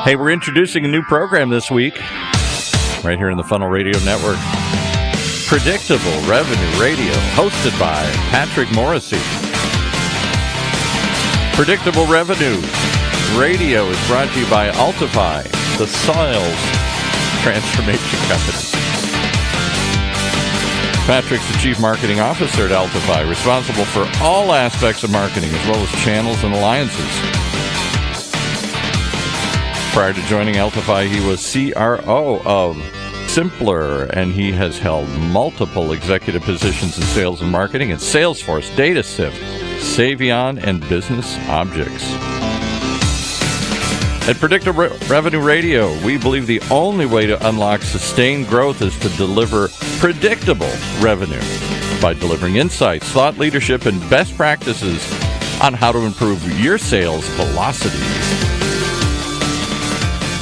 Hey, we're introducing a new program this week, right here in the Funnel Radio Network. Predictable Revenue Radio, hosted by Patrick Morrissey. Predictable Revenue Radio is brought to you by Altify, the Sales Transformation Company. Patrick's the Chief Marketing Officer at Altify, responsible for all aspects of marketing, as well as channels and alliances. Prior to joining Altify, he was CRO of Simpler, and he has held multiple executive positions in sales and marketing at Salesforce, DataSift, Savion, and Business Objects. At Predictable Revenue Radio, we believe the only way to unlock sustained growth is to deliver predictable revenue by delivering insights, thought leadership, and best practices on how to improve your sales velocity.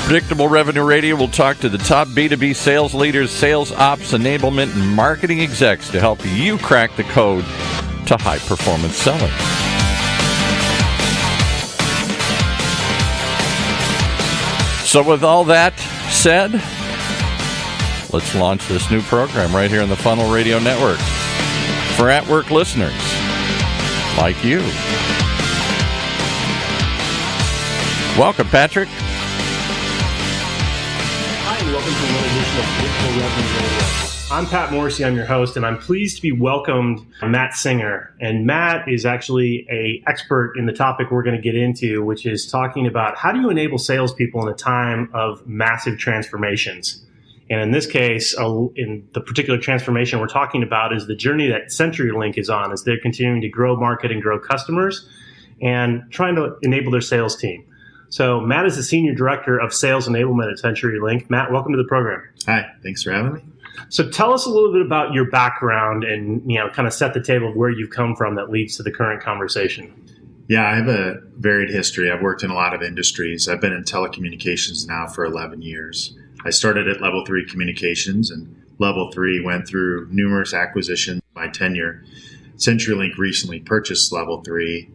Predictable Revenue Radio will talk to the top B2B sales leaders, sales ops, enablement, and marketing execs to help you crack the code to high-performance selling. So with all that said, let's launch this new program right here on the Funnel Radio Network for at-work listeners like you. Welcome, Patrick. Hi, and welcome to another edition of Predictable Revenue Radio. I'm Pat Morrissey, I'm your host, and I'm pleased to be welcomed Matt Singer. And Matt is actually an expert in the topic we're going to get into, which is talking about how do you enable salespeople in a time of massive transformations. And in this case, in the particular transformation we're talking about is the journey that CenturyLink is on as they're continuing to grow market and grow customers and trying to enable their sales team. So Matt is the Senior Director of Sales Enablement at CenturyLink. Matt, welcome to the program. Hi, thanks for having me. So tell us a little bit about your background and, kind of set the table of where you've come from that leads to the current conversation. Yeah, I have a varied history. I've worked in a lot of industries. I've been in telecommunications now for 11 years. I started at Level 3 Communications, and Level 3 went through numerous acquisitions in my tenure. CenturyLink recently purchased Level 3,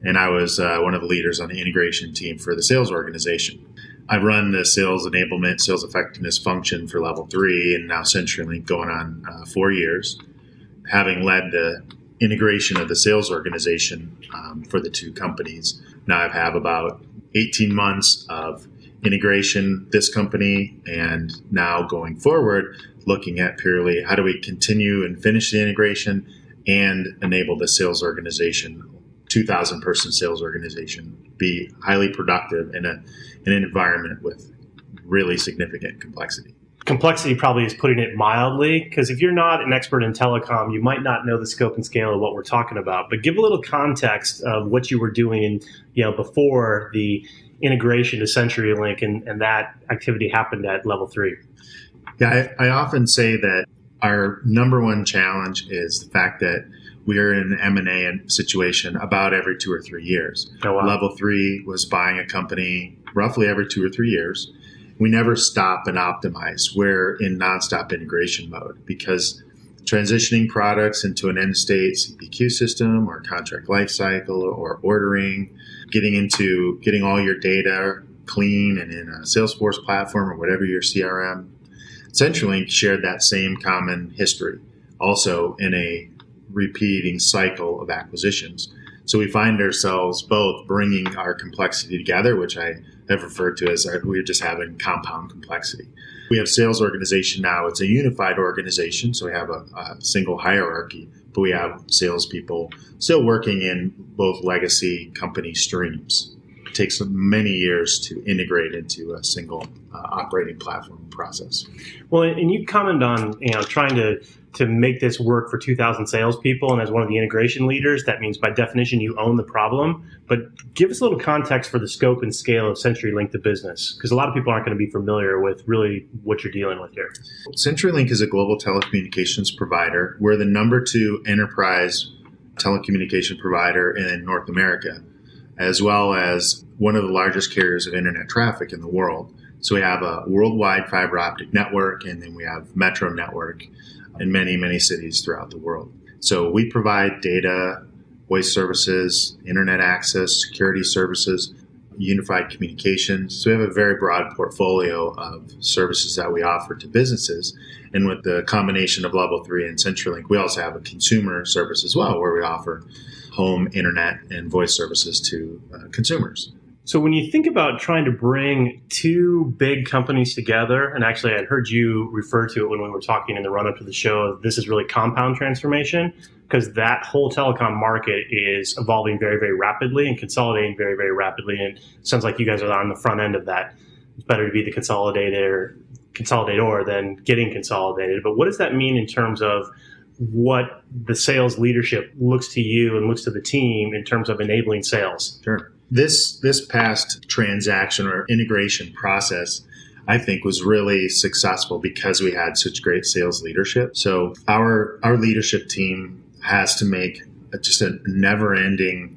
and I was one of the leaders on the integration team for the sales organization. I've run the sales enablement, sales effectiveness function for Level 3, and now CenturyLink going on 4 years, having led the integration of the sales organization for the two companies. Now I have about 18 months of integration, this company, and now going forward, looking at purely how do we continue and finish the integration and enable the sales organization, 2,000 person sales organization, be highly productive in an environment with really significant complexity. Complexity probably is putting it mildly, because if you're not an expert in telecom, you might not know the scope and scale of what we're talking about. But give a little context of what you were doing, before the integration to CenturyLink and that activity happened at Level 3. Yeah, I often say that our number one challenge is the fact that we are in an M&A situation about every 2 or 3 years. Oh, wow. Level 3 was buying a company roughly every 2 or 3 years. We never stop and optimize. We're in nonstop integration mode because transitioning products into an end state CPQ system or contract lifecycle or ordering, getting all your data clean and in a Salesforce platform or whatever your CRM. CenturyLink shared that same common history, also in a repeating cycle of acquisitions. So we find ourselves both bringing our complexity together, which I have referred to as we're just having compound complexity. We have sales organization now. It's a unified organization, so we have a single hierarchy, but we have salespeople still working in both legacy company streams. It takes many years to integrate into a single operating platform process. Well, and you commented on trying to make this work for 2,000 salespeople, and as one of the integration leaders, that means by definition you own the problem. But give us a little context for the scope and scale of CenturyLink, the business, because a lot of people aren't going to be familiar with really what you're dealing with here. CenturyLink is a global telecommunications provider. We're the number 2 enterprise telecommunication provider in North America, as well as one of the largest carriers of internet traffic in the world. So we have a worldwide fiber optic network, and then we have metro network in many, many cities throughout the world. So we provide data, voice services, internet access, security services unified communications. So we have a very broad portfolio of services that we offer to businesses. And with the combination of Level 3 and CenturyLink, we also have a consumer service as well, where we offer home, internet, and voice services to consumers. So when you think about trying to bring two big companies together, and actually I heard you refer to it when we were talking in the run-up to the show, this is really compound transformation, because that whole telecom market is evolving very, very rapidly and consolidating very, very rapidly. And it sounds like you guys are on the front end of that. It's better to be the consolidator than getting consolidated. But what does that mean in terms of what the sales leadership looks to you and looks to the team in terms of enabling sales? Sure. This past transaction or integration process, I think, was really successful because we had such great sales leadership. So our leadership team has to make just a never-ending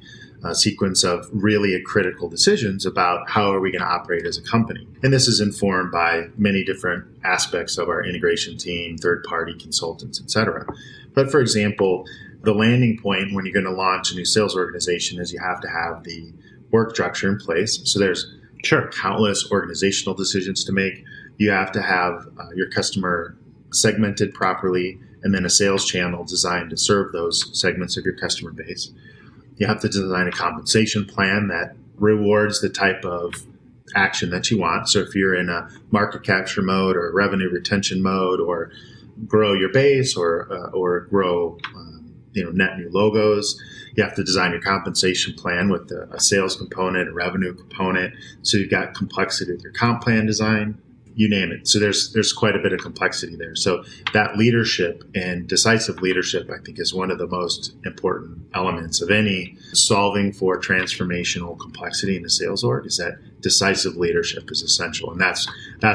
sequence of really critical decisions about how are we going to operate as a company. And this is informed by many different aspects of our integration team, third-party consultants, et cetera. But for example, the landing point when you're going to launch a new sales organization is you have to have the work structure in place. So there's countless organizational decisions to make. You have to have your customer segmented properly, and then a sales channel designed to serve those segments of your customer base. You have to design a compensation plan that rewards the type of action that you want. So if you're in a market capture mode or revenue retention mode, or grow your base, or grow net new logos, you have to design your compensation plan with a sales component, a revenue component. So you've got complexity with your comp plan design, you name it. So there's quite a bit of complexity there. So that leadership and decisive leadership, I think, is one of the most important elements of any solving for transformational complexity in the sales org, is that decisive leadership is essential. And that's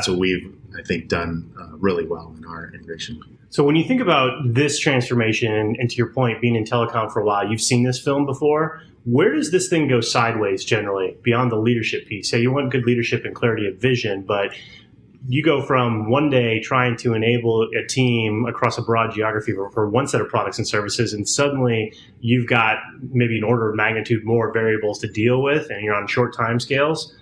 what we've, I think, done really well in our integration. So when you think about this transformation, and to your point, being in telecom for a while, you've seen this film before. Where does this thing go sideways generally beyond the leadership piece? So you want good leadership and clarity of vision, but you go from one day trying to enable a team across a broad geography for one set of products and services, and suddenly you've got maybe an order of magnitude more variables to deal with, and you're on short time scales.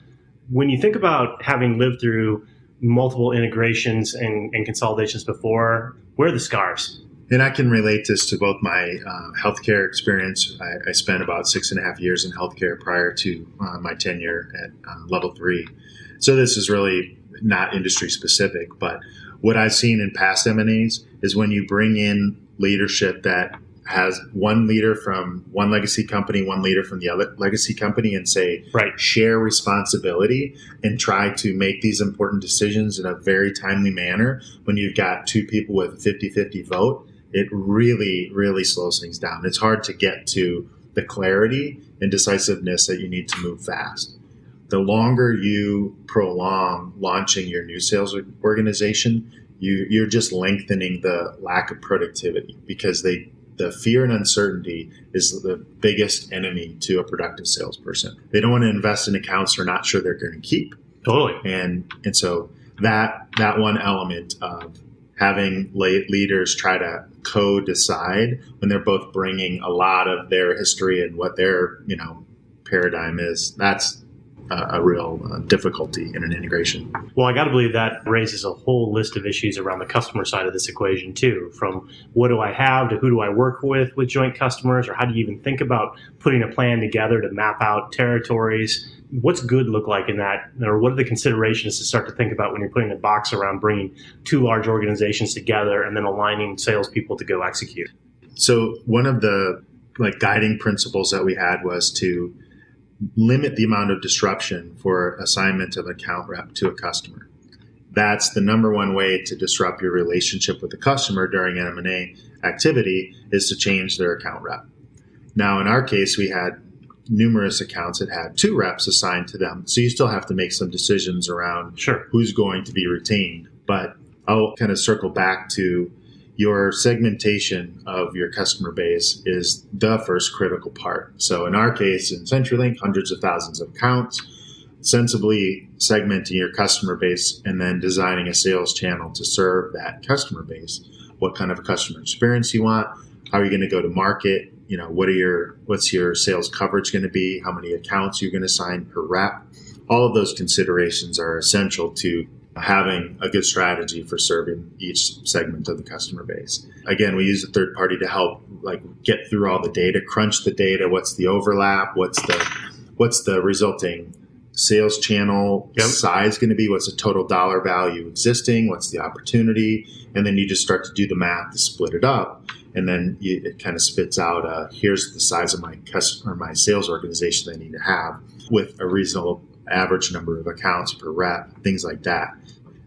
When you think about having lived through multiple integrations and consolidations before, where are the scars? And I can relate this to both my healthcare experience. I spent about 6.5 years in healthcare prior to my tenure at Level 3. So this is really not industry specific, but what I've seen in past M&As is when you bring in leadership that has one leader from one legacy company, one leader from the other legacy company, and say, share responsibility and try to make these important decisions in a very timely manner. When you've got two people with a 50-50 vote, it really, really slows things down. It's hard to get to the clarity and decisiveness that you need to move fast. The longer you prolong launching your new sales organization, you're just lengthening the lack of productivity, because the fear and uncertainty is the biggest enemy to a productive salesperson. They don't want to invest in accounts they're not sure they're going to keep. Totally. And so that one element of having leaders try to co-decide when they're both bringing a lot of their history and what their paradigm is, that's a real difficulty in an integration. Well, I got to believe that raises a whole list of issues around the customer side of this equation too, from what do I have to who do I work with joint customers, or how do you even think about putting a plan together to map out territories? What's good look like in that, or what are the considerations to start to think about when you're putting a box around bringing two large organizations together and then aligning salespeople to go execute? So one of the guiding principles that we had was to limit the amount of disruption for assignment of account rep to a customer. That's the number one way to disrupt your relationship with the customer during an M&A activity, is to change their account rep. Now, in our case, we had numerous accounts that had two reps assigned to them. So you still have to make some decisions around who's going to be retained. But I'll kind of circle back to your segmentation of your customer base is the first critical part. So in our case, in CenturyLink, hundreds of thousands of accounts, sensibly segmenting your customer base and then designing a sales channel to serve that customer base. What kind of a customer experience you want? How are you going to go to market? what's your sales coverage going to be? How many accounts you're going to sign per rep? All of those considerations are essential to having a good strategy for serving each segment of the customer base. Again, we use a third party to help get through all the data, crunch the data. What's the overlap? What's the resulting sales channel size going to be? What's the total dollar value existing? What's the opportunity? And then you just start to do the math to split it up. And then it kind of spits out, here's the size of my customer, my sales organization I need to have with a reasonable average number of accounts per rep, things like that.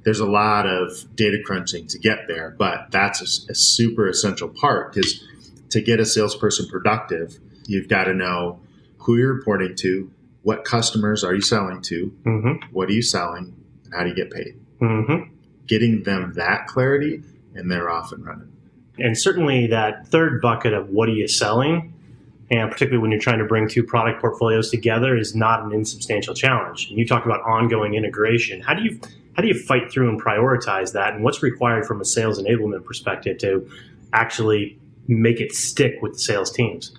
There's a lot of data crunching to get there, but that's a super essential part, because to get a salesperson productive, you've got to know who you're reporting to, what customers are you selling to, what are you selling, and how do you get paid. Getting them that clarity, and they're off and running. And certainly that third bucket of what are you selling, and particularly when you're trying to bring two product portfolios together, is not an insubstantial challenge. And you talk about ongoing integration. How do you fight through and prioritize that? And what's required from a sales enablement perspective to actually make it stick with the sales teams?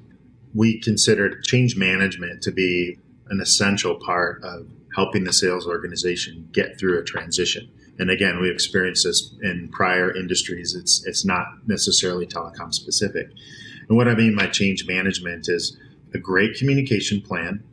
We considered change management to be an essential part of helping the sales organization get through a transition. And again, we experienced this in prior industries. It's not necessarily telecom specific. And what I mean by change management is a great communication plan.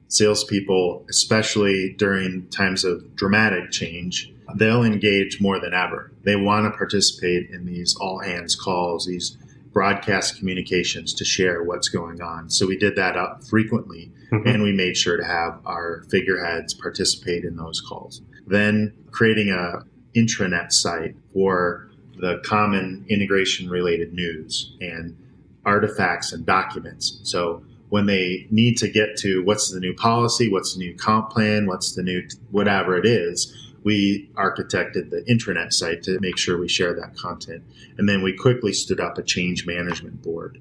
Salespeople, especially during times of dramatic change, they'll engage more than ever. They want to participate in these all hands calls, these broadcast communications to share what's going on. So we did that up frequently, and we made sure to have our figureheads participate in those calls. Then creating a intranet site for the common integration related news and artifacts and documents. So when they need to get to what's the new policy, what's the new comp plan, what's the new whatever it is, we architected the intranet site to make sure we share that content. And then we quickly stood up a change management board,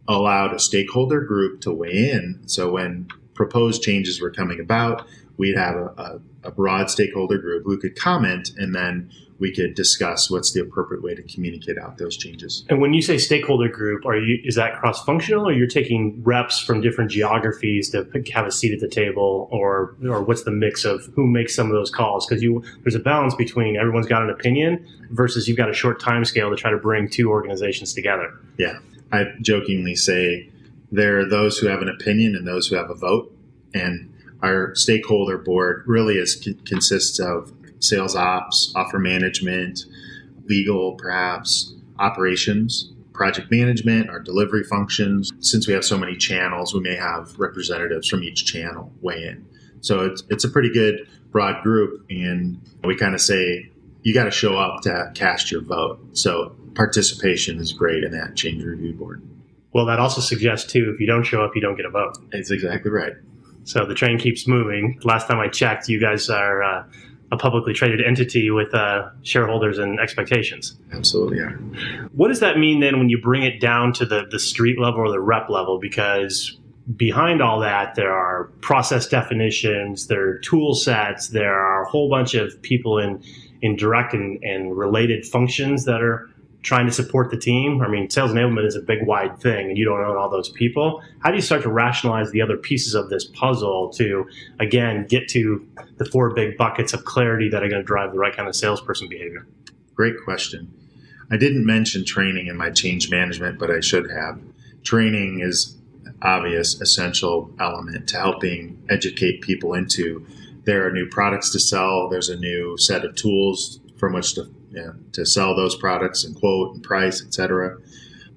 allowed a stakeholder group to weigh in. So when proposed changes were coming about, we'd have a broad stakeholder group who could comment, and then we could discuss what's the appropriate way to communicate out those changes. And when you say stakeholder group, is that cross-functional, or you're taking reps from different geographies to have a seat at the table, or what's the mix of who makes some of those calls? Because there's a balance between everyone's got an opinion versus you've got a short time scale to try to bring two organizations together. Yeah, I jokingly say there are those who have an opinion and those who have a vote, and our stakeholder board really consists of sales ops, offer management, legal, perhaps, operations, project management, our delivery functions. Since we have so many channels, we may have representatives from each channel weigh in. So it's a pretty good broad group, and we kind of say you got to show up to cast your vote. So participation is great in that change review board. Well, that also suggests, too, if you don't show up, you don't get a vote. That's exactly right. So the train keeps moving. Last time I checked, you guys are a publicly traded entity with shareholders and expectations. Absolutely are. What does that mean then when you bring it down to the street level or the rep level? Because behind all that, there are process definitions, there are tool sets, there are a whole bunch of people in direct and related functions that are trying to support the team. I mean, sales enablement is a big, wide thing, and you don't own all those people. How do you start to rationalize the other pieces of this puzzle to, again, get to the four big buckets of clarity that are going to drive the right kind of salesperson behavior? Great question. I didn't mention training in my change management, but I should have. Training is an obvious, essential element to helping educate people into there are new products to sell, there's a new set of tools from which to sell those products and quote and price, et cetera.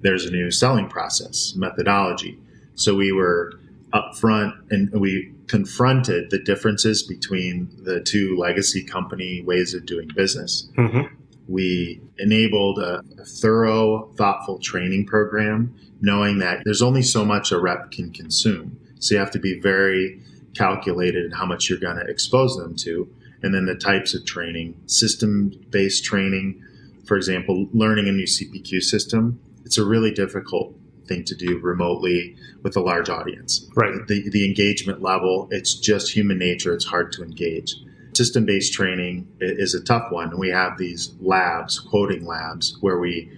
There's a new selling process, methodology. So we were upfront and we confronted the differences between the two legacy company ways of doing business. We enabled a thorough, thoughtful training program, knowing that there's only so much a rep can consume. So you have to be very calculated in how much you're going to expose them to. And then the types of training, system-based training, for example, learning a new CPQ system. It's a really difficult thing to do remotely with a large audience. Right. The engagement level, it's just human nature. It's hard to engage. System-based training is a tough one. And we have these labs, quoting labs, where we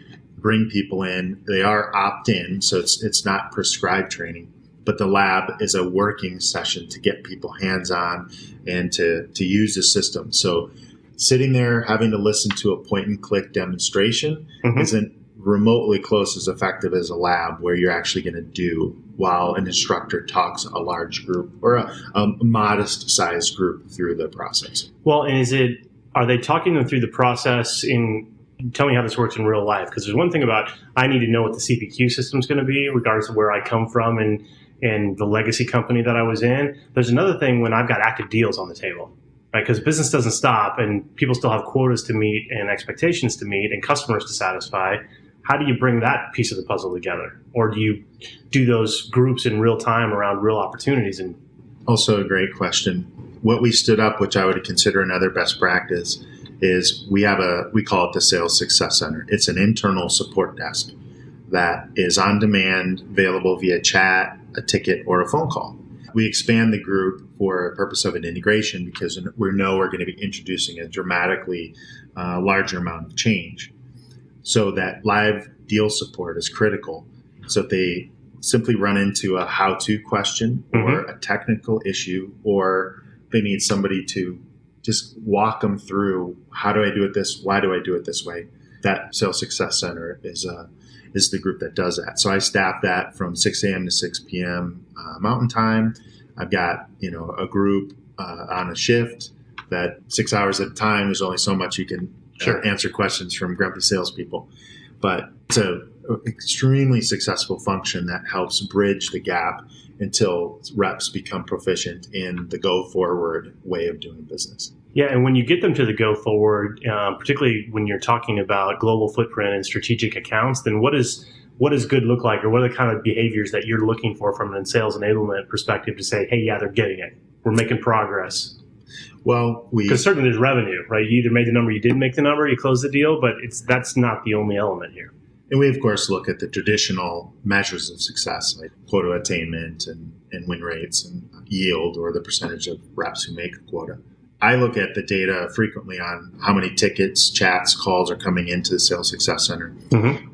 bring people in. They are opt-in, so it's not prescribed training, but the lab is a working session to get people hands-on and to use the system. So sitting there having to listen to a point-and-click demonstration isn't remotely close as effective as a lab where you're actually going to do while an instructor talks a large group or a modest-sized group through the process. Well, and are they talking them through the process tell me how this works in real life? Because there's one thing about, I need to know what the CPQ system is going to be, regardless of where I come from and the legacy company that I was in. There's another thing when I've got active deals on the table, right? Because business doesn't stop and people still have quotas to meet and expectations to meet and customers to satisfy. How do you bring that piece of the puzzle together? Or do you do those groups in real time around real opportunities? And also a great question. What we stood up, which I would consider another best practice, is we call it the Sales Success Center. It's an internal support desk that is on demand, available via chat, a ticket, or a phone call. We expand the group for a purpose of an integration because we know we're going to be introducing a dramatically larger amount of change. So that live deal support is critical. So if they simply run into a how-to question or a technical issue, or they need somebody to just walk them through, how do I do it this? Why do I do it this way? That Sales Success Center is the group that does that. So I staff that from 6 a.m. to 6 p.m. Mountain Time. I've got a group on a shift that 6 hours at a time. There's only so much you can answer questions from grumpy salespeople. But it's an extremely successful function that helps bridge the gap until reps become proficient in the go-forward way of doing business. Yeah, and when you get them to the go-forward, particularly when you're talking about global footprint and strategic accounts, then what does good look like, or what are the kind of behaviors that you're looking for from a sales enablement perspective to say, hey, yeah, they're getting it. We're making progress. Well, because certainly there's revenue, right? You either made the number, you didn't make the number, you closed the deal, but that's not the only element here. And we, of course, look at the traditional measures of success, like quota attainment and win rates and yield, or the percentage of reps who make a quota. I look at the data frequently on how many tickets, chats, calls are coming into the Sales Success Center.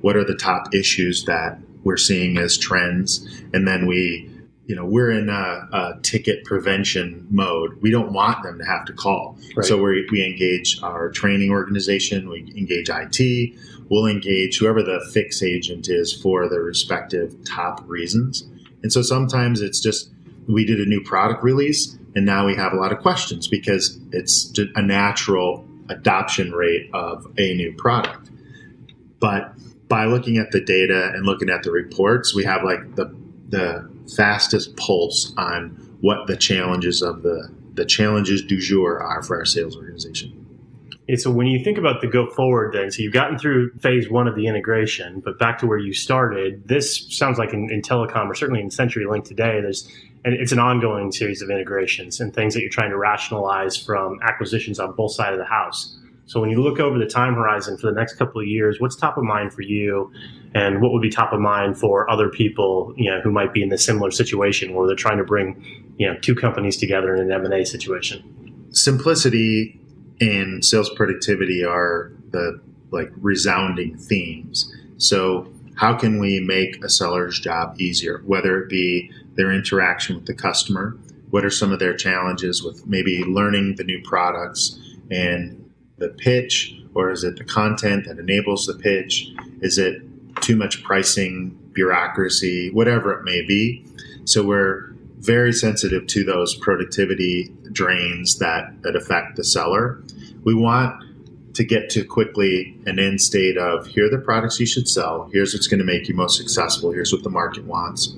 What are the top issues that we're seeing as trends? And then we're in a ticket prevention mode. We don't want them to have to call. Right. So we engage our training organization, we engage IT, we'll engage whoever the fix agent is for the respective top reasons. And so sometimes it's just, we did a new product release and now we have a lot of questions because it's just a natural adoption rate of a new product. But by looking at the data and looking at the reports, we have like the fastest pulse on what the challenges of the challenges du jour are for our sales organization. And so when you think about the go forward then, so you've gotten through phase one of the integration, but back to where you started, this sounds like in telecom, or certainly in CenturyLink today, and it's an ongoing series of integrations and things that you're trying to rationalize from acquisitions on both sides of the house. So when you look over the time horizon for the next couple of years, what's top of mind for you, and what would be top of mind for other people, who might be in a similar situation where they're trying to bring, two companies together in an M&A situation? Simplicity and sales productivity are the resounding themes. So how can we make a seller's job easier, whether it be their interaction with the customer? What are some of their challenges with maybe learning the new products and the pitch, or is it the content that enables the pitch? Is it too much pricing, bureaucracy, whatever it may be? So we're very sensitive to those productivity drains that affect the seller. We want to get to quickly an end state of, here are the products you should sell, here's what's going to make you most successful, here's what the market wants.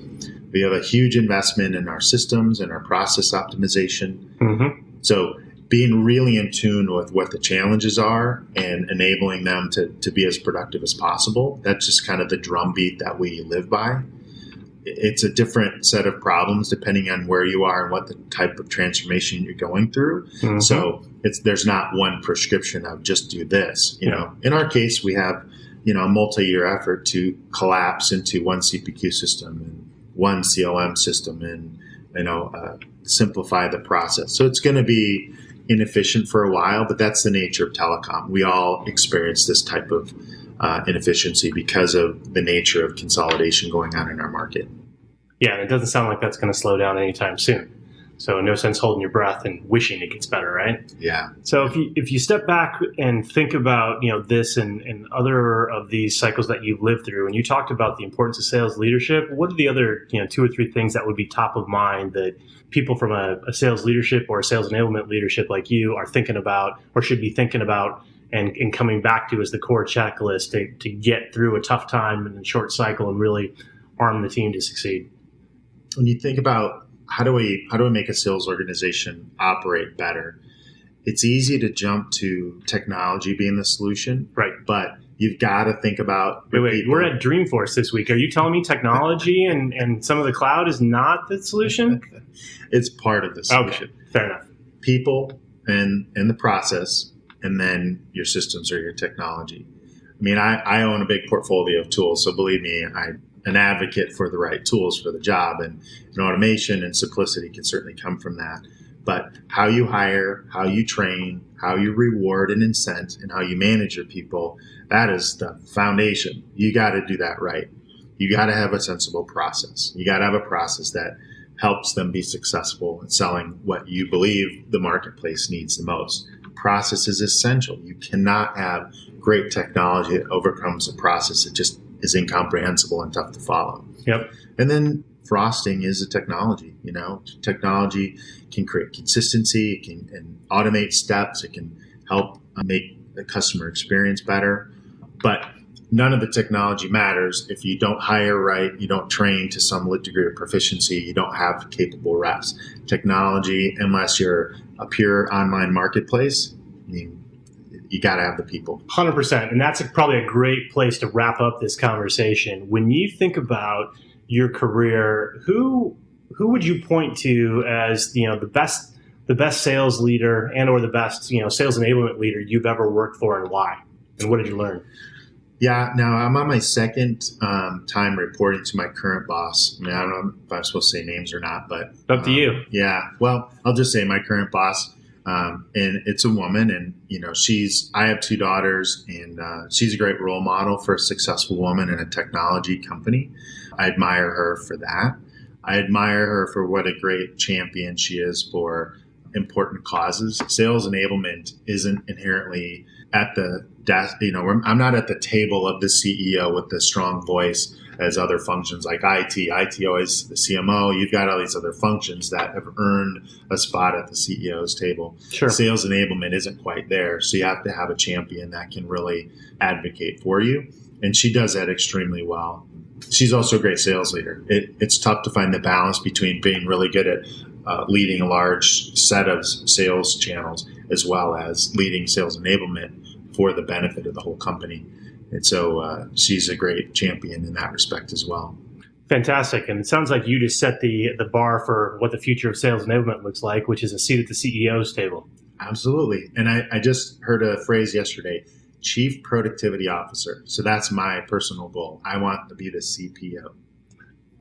We have a huge investment in our systems and our process optimization. So being really in tune with what the challenges are and enabling them to be as productive as possible, that's just kind of the drumbeat that we live by. It's a different set of problems depending on where you are and what the type of transformation you're going through. So there's not one prescription of just do this. In our case, we have a multi-year effort to collapse into one CPQ system and one CLM system and simplify the process. So it's going to be inefficient for a while, but that's the nature of telecom. We all experience this type of inefficiency because of the nature of consolidation going on in our market. Yeah, and it doesn't sound like that's going to slow down anytime soon. So no sense holding your breath and wishing it gets better, right? Yeah. So if you step back and think about this and other of these cycles that you've lived through, and you talked about the importance of sales leadership, what are the other 2 or 3 things that would be top of mind that people from a sales leadership or a sales enablement leadership like you are thinking about or should be thinking about and coming back to as the core checklist to get through a tough time in a short cycle and really arm the team to succeed? When you think about how do we make a sales organization operate better, it's easy to jump to technology being the solution, right? But you've got to think about wait. We're at Dreamforce this week. Are you telling me technology and some of the cloud is not the solution? It's part of the solution. Okay, fair enough. People and the process, and then your systems or your technology. I mean, I own a big portfolio of tools, so believe me, I'm an advocate for the right tools for the job, and automation and simplicity can certainly come from that. But how you hire, how you train, how you reward and incent, and how you manage your people, that is the foundation. You got to do that right. You got to have a sensible process. You got to have a process that helps them be successful in selling what you believe the marketplace needs the most. Process is essential. You cannot have great technology that overcomes a process that just is incomprehensible and tough to follow. Yep. And then frosting is a technology. Technology can create consistency. It can automate steps. It can help make the customer experience better. But none of the technology matters if you don't hire right, you don't train to some degree of proficiency, you don't have capable reps. Technology, unless you're a pure online marketplace, I mean, you got to have the people. 100%. And that's probably a great place to wrap up this conversation. When you think about your career, who would you point to as the best sales leader and or the best sales enablement leader you've ever worked for, and why? And what did you learn? Yeah, now I'm on my second time reporting to my current boss. I mean, I don't know if I'm supposed to say names or not, but up to you. Yeah, well, I'll just say my current boss. And it's a woman, and I have 2 daughters, and she's a great role model for a successful woman in a technology company. I admire her for that. I admire her for what a great champion she is for important causes. Sales enablement isn't inherently at the desk. I'm not at the table of the CEO with the strong voice as other functions like IT always the CMO. You've got all these other functions that have earned a spot at the CEO's table. Sure. Sales enablement isn't quite there. So you have to have a champion that can really advocate for you. And she does that extremely well. She's also a great sales leader. It's tough to find the balance between being really good at leading a large set of sales channels as well as leading sales enablement for the benefit of the whole company. And so she's a great champion in that respect as well. Fantastic. And it sounds like you just set the bar for what the future of sales enablement looks like, which is a seat at the CEO's table. Absolutely. And I just heard a phrase yesterday, Chief Productivity Officer. So that's my personal goal. I want to be the CPO.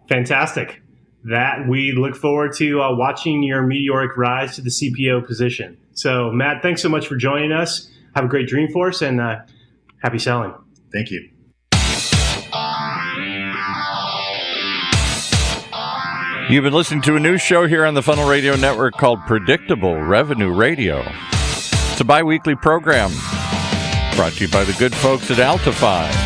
Fantastic. That we look forward to watching your meteoric rise to the CPO position. So Matt, thanks so much for joining us. Have a great Dreamforce, and happy selling. Thank you. You've been listening to a new show here on the Funnel Radio Network called Predictable Revenue Radio. It's a bi-weekly program brought to you by the good folks at Altify.